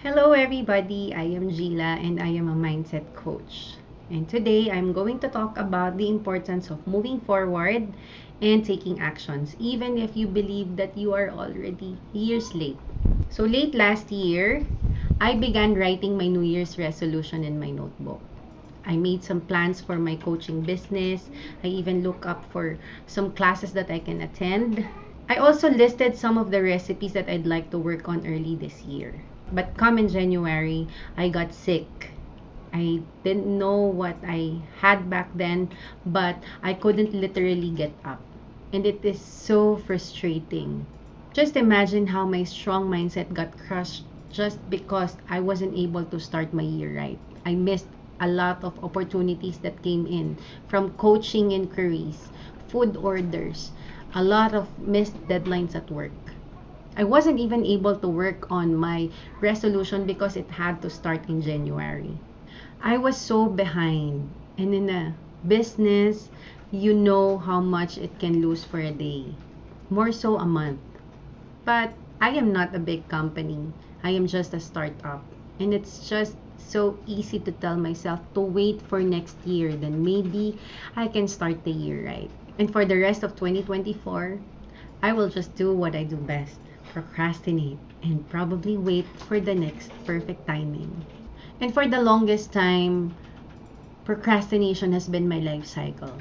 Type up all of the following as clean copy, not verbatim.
Hello, everybody. I am Gila and I am a mindset coach. And today I'm going to talk about the importance of moving forward and taking actions, even if you believe that you are already years late. So, late last year, I began writing my New Year's resolution in my notebook. I made some plans for my coaching business. I even looked up for some classes that I can attend. I also listed some of the recipes that I'd like to work on early this year. But come in January, I got sick. I didn't know what I had back then, but I couldn't literally get up. And it is so frustrating. Just imagine how my strong mindset got crushed just because I wasn't able to start my year right. I missed a lot of opportunities that came in from coaching inquiries, food orders, a lot of missed deadlines at work. I wasn't even able to work on my resolution because it had to start in January. I was so behind. And in a business, you know how much it can lose for a day. More so a month. But I am not a big company. I am just a startup. And it's just so easy to tell myself to wait for next year, then maybe I can start the year right. And for the rest of 2024, I will just do what I do best, procrastinate, and probably wait for the next perfect timing. And for the longest time, procrastination has been my life cycle.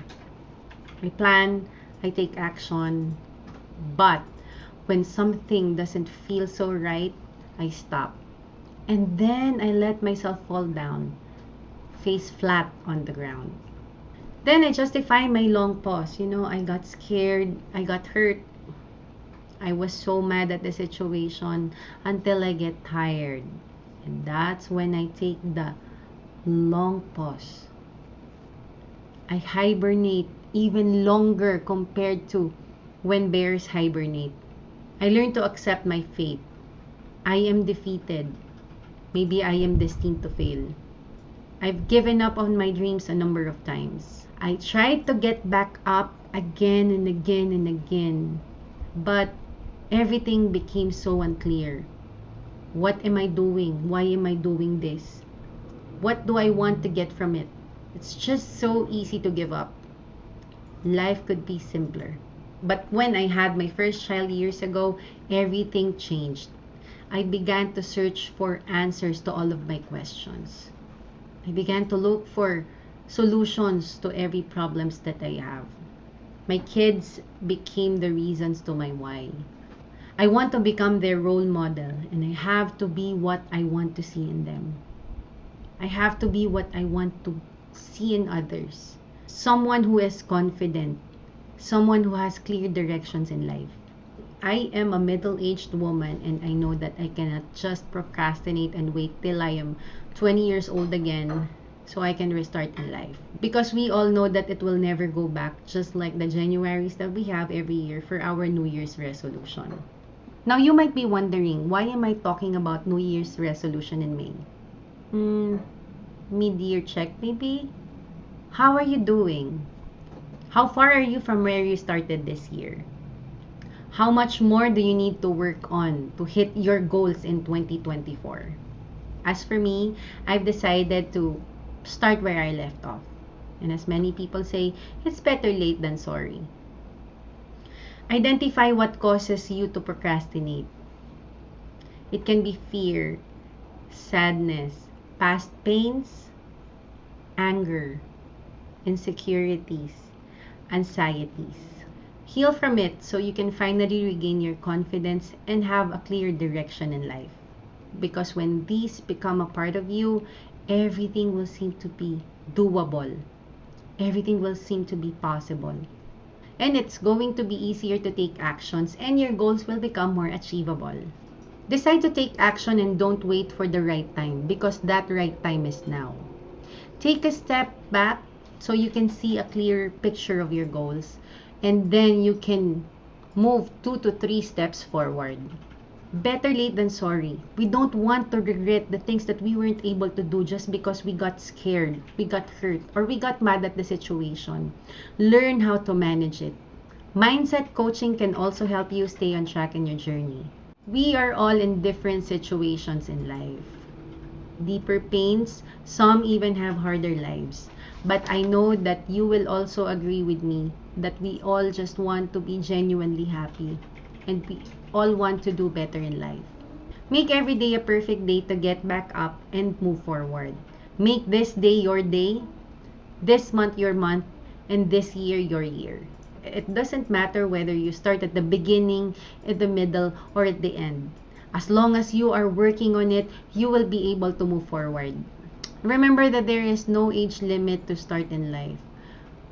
I plan, I take action, but when something doesn't feel so right, I stop. And then I let myself fall down, face flat on the ground. Then I justify my long pause. I got scared, I got hurt, I was so mad at the situation until I get tired. And that's when I take the long pause. I hibernate even longer compared to when bears hibernate. I learn to accept my fate. I am defeated. Maybe I am destined to fail. I've given up on my dreams a number of times. I tried to get back up again and again and again, but everything became so unclear. What am I doing? Why am I doing this? What do I want to get from it? It's just so easy to give up. Life could be simpler. But when I had my first child years ago, everything changed. I began to search for answers to all of my questions. I began to look for solutions to every problems that I have. My kids became the reasons to my why. I want to become their role model, and I have to be what I want to see in them. I have to be what I want to see in others. Someone who is confident, someone who has clear directions in life. I am a middle-aged woman, and I know that I cannot just procrastinate and wait till I am 20 years old again so I can restart in life. Because we all know that it will never go back, just like the Januaries that we have every year for our New Year's resolution. Now, you might be wondering, why am I talking about New Year's resolution in May? Mid-year check maybe? How are you doing? How far are you from where you started this year? How much more do you need to work on to hit your goals in 2024? As for me, I've decided to start where I left off. And as many people say, it's better late than sorry. Identify what causes you to procrastinate. It can be fear, sadness, past pains, anger, insecurities, anxieties. Heal from it so you can finally regain your confidence and have a clear direction in life. Because when these become a part of you, everything will seem to be doable. Everything will seem to be possible. And it's going to be easier to take actions and your goals will become more achievable. Decide to take action and don't wait for the right time because that right time is now. Take a step back so you can see a clear picture of your goals and then you can move 2 to 3 steps forward. Better late than sorry. We don't want to regret the things that we weren't able to do just because we got scared, we got hurt, or we got mad at the situation. Learn how to manage it. Mindset coaching can also help you stay on track in your journey. We are all in different situations in life. Deeper pains, some even have harder lives. But I know that you will also agree with me that we all just want to be genuinely happy and we all want to do better in life. Make every day a perfect day to get back up and move forward. Make this day your day, this month your month, and this year your year. It doesn't matter whether you start at the beginning, at the middle, or at the end. As long as you are working on it, you will be able to move forward. Remember that there is no age limit to start in life.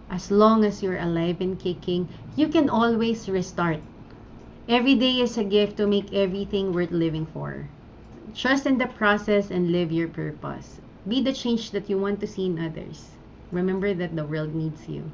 As long as you're alive and kicking, you can always restart. Every day is a gift to make everything worth living for. Trust in the process and live your purpose. Be the change that you want to see in others. Remember that the world needs you.